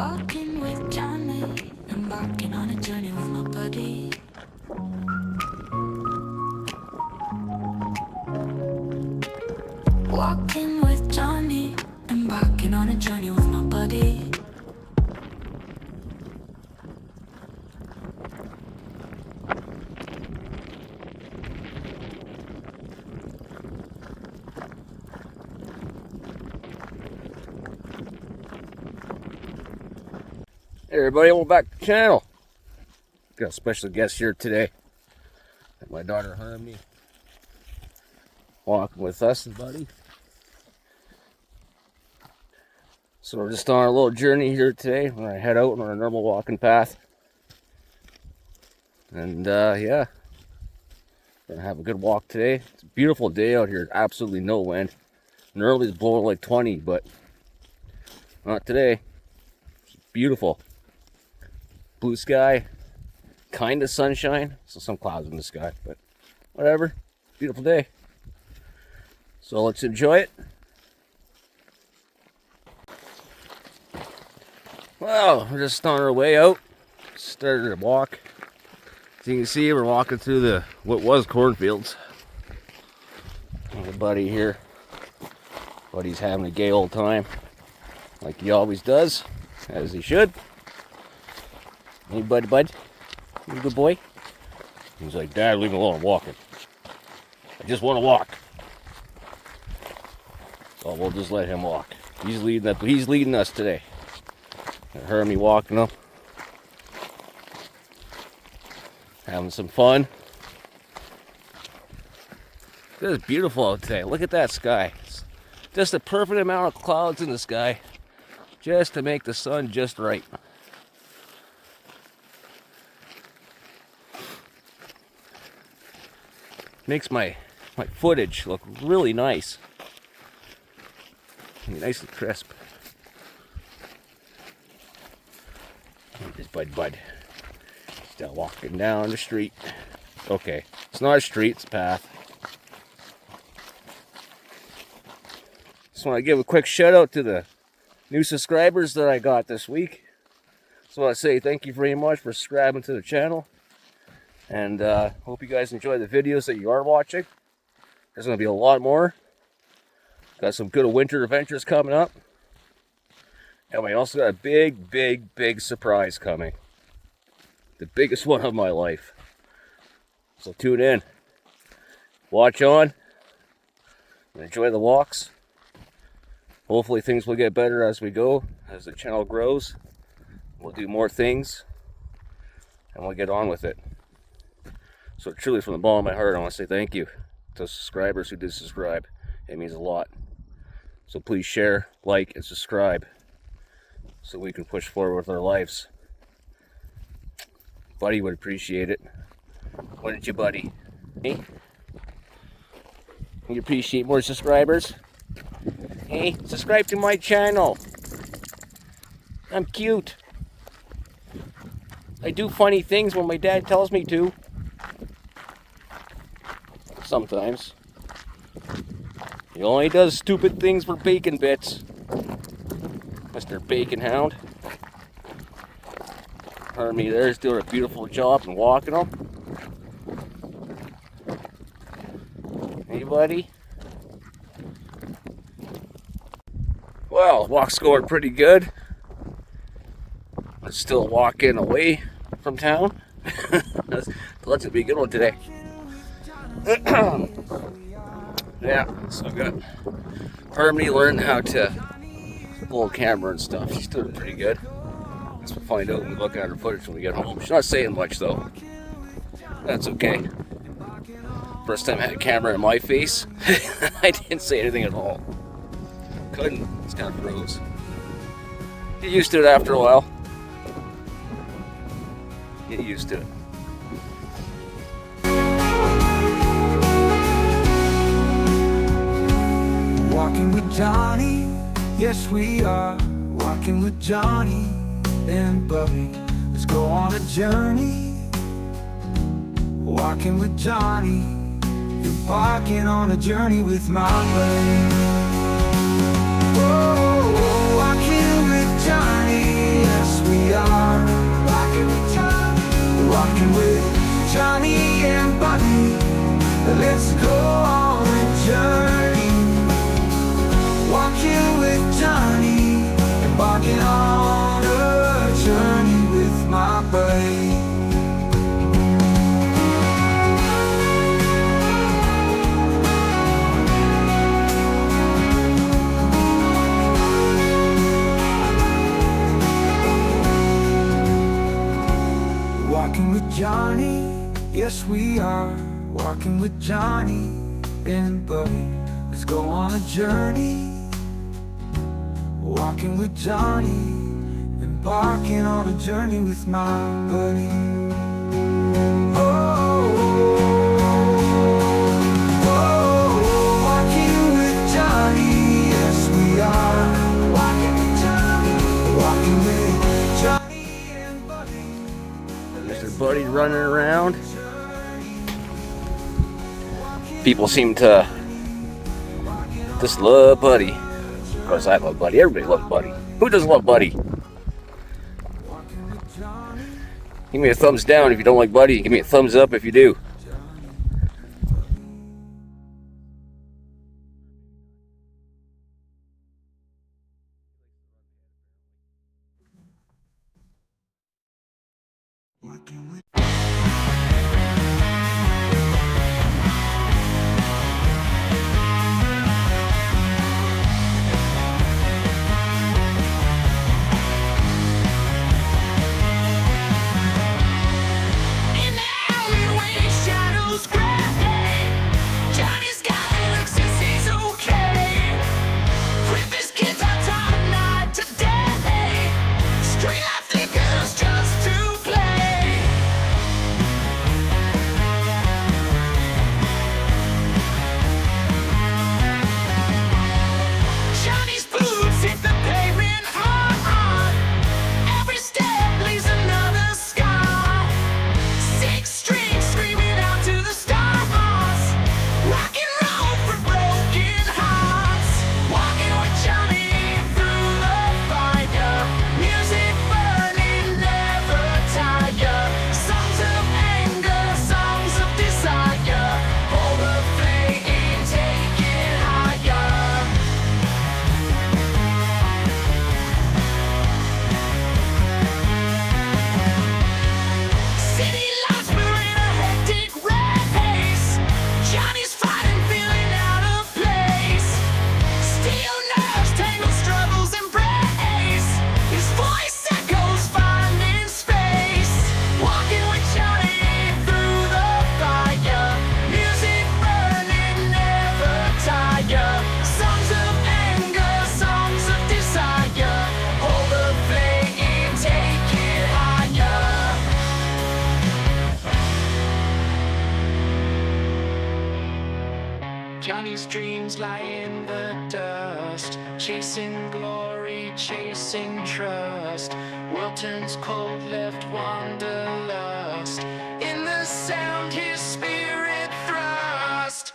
Walking with Johnny, embarking on a journey with my buddy. Walking with Johnny, embarking on a journey with my buddy. Hey everybody, welcome back to the channel. Got a special guest here today. Got my daughter Harmony walking with us and buddy. So we're just on a little journey here today. We're gonna head out on our normal walking path. And yeah, we're gonna have a good walk today. It's a beautiful day out here, absolutely no wind. Normally it's blowing like 20, but not today. It's beautiful. Blue sky, kind of sunshine, so some clouds in the sky, but whatever. Beautiful day. So let's enjoy it. Well, we're just on our way out. Started to walk. As you can see, we're walking through what was cornfields. Our buddy here. Buddy's having a gay old time, like he always does, as he should. Hey, bud, you a good boy? He's like, Dad, leave me alone, I'm walking. I just want to walk. So we'll just let him walk. He's leading us today. Heard me walking up, having some fun. It's beautiful out today. Look at that sky. It's just a perfect amount of clouds in the sky, just to make the sun just right. Makes my footage look really nice. Nice and crisp. This bud. Still walking down the street. Okay, it's not a street, it's a path. Just want to give a quick shout out to the new subscribers that I got this week. Just want to say thank you very much for subscribing to the channel. And hope you guys enjoy the videos that you are watching. There's going to be a lot more. Got some good winter adventures coming up. And we also got a big surprise coming. The biggest one of my life. So tune in. Watch on. And enjoy the walks. Hopefully things will get better as we go. As the channel grows. We'll do more things. And we'll get on with it. So truly from the bottom of my heart, I want to say thank you to subscribers who did subscribe. It means a lot. So please share, like, and subscribe so we can push forward with our lives. Buddy would appreciate it. Wouldn't you, buddy? Hey? You appreciate more subscribers? Hey, subscribe to my channel. I'm cute. I do funny things when my dad tells me to. Sometimes. He only does stupid things for bacon bits. Mr. Bacon Hound. Harmony there's doing a beautiful job in walking them. Hey, buddy. Well, walk's going pretty good. I'm still walking away from town. Let's be a good one today. Yeah, so I got Harmony learning how to pull a camera and stuff. She's doing pretty good. Guess we'll find out when we look at her footage when we get home. She's not saying much though. That's okay. First time I had a camera in my face, I didn't say anything at all. Couldn't. It's kind of froze. Get used to it after a while. Get used to it. Walking with Johnny, yes we are. Walking with Johnny and Bubby. Let's go on a journey. Walking with Johnny, embarking on a journey with my buddy. Oh, walking with Johnny Johnny, yes we are walking with Johnny and Bubby. Let's go on a journey, walking with Johnny, embarking on a journey with my buddy. Oh, walking with Johnny, yes we are walking with Johnny, walking with Johnny and Buddy. Mr. Buddy's running around. People seem to just love Buddy. Of course, I love Buddy. Everybody loves Buddy. Who doesn't love Buddy? Give me a thumbs down if you don't like Buddy. Give me a thumbs up if you do. Johnny's dreams lie in the dust, chasing glory, chasing trust. Wilton's cold left wanderlust, in the sound his spirit thrust.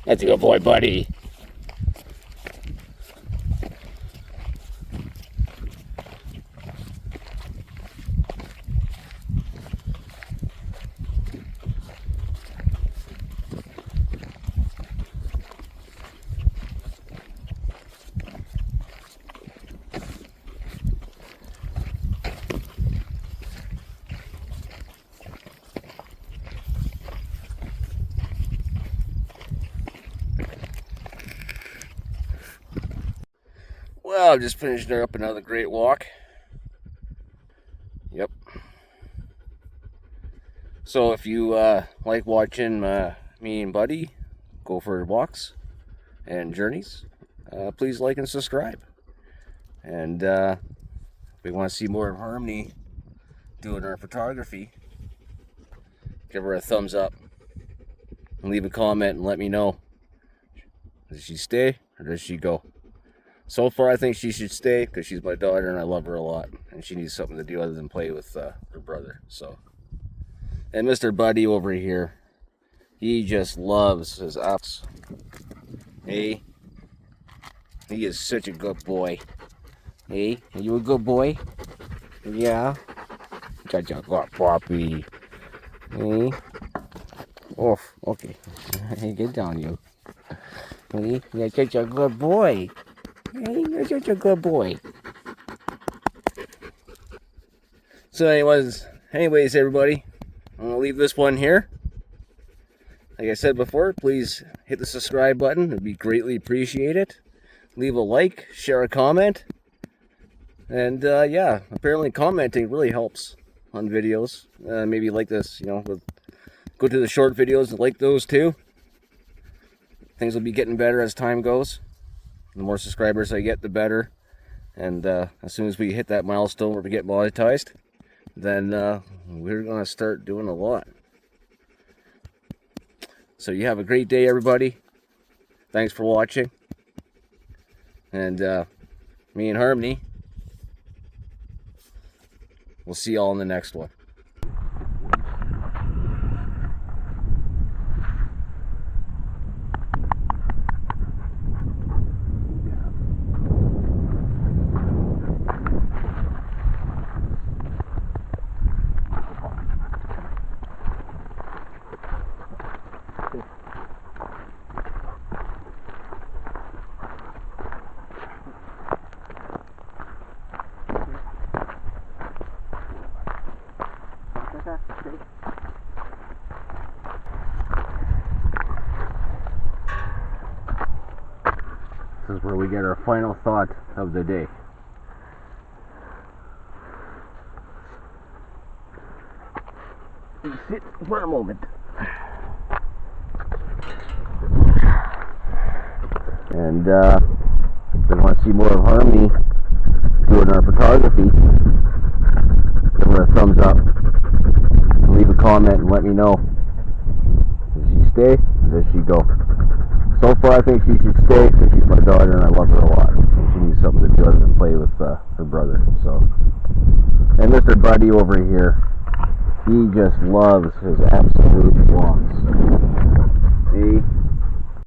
That's a good boy, Buddy. I've just finished up another great walk. Yep. So if you like watching me and Buddy go for walks and journeys, please like and subscribe. And if we want to see more of Harmony doing our photography, give her a thumbs up and leave a comment and let me know. Does she stay or does she go? So far, I think she should stay because she's my daughter and I love her a lot, and she needs something to do other than play with her brother. So, and Mr. Buddy over here, he just loves his apps. Hey, he is such a good boy. Hey, are you a good boy? Yeah. Such a good puppy. Hey. Oh, okay. Get down, you. Hey, you're such a good boy. Hey, you're such a good boy. So anyways, everybody, I'm going to leave this one here. Like I said before, please hit the subscribe button. It would be greatly appreciated. Leave a like, share a comment. And yeah, apparently commenting really helps on videos. Maybe like this, you know, go to the short videos and like those too. Things will be getting better as time goes. The more subscribers I get, the better. And as soon as we hit that milestone where we get monetized, then we're going to start doing a lot. So you have a great day, everybody. Thanks for watching. And me and Harmony, we'll see y'all in the next one. This is where we get our final thought of the day. Sit for a moment. And if you want to see more of Harmony doing our photography, give her a thumbs up. Leave a comment and let me know. Does she stay or does she go? So far, I think she should stay because she's my daughter and I love her a lot. And she needs something to do other than play with her brother. So, and Mr. Buddy over here, he just loves his absolute walks. See?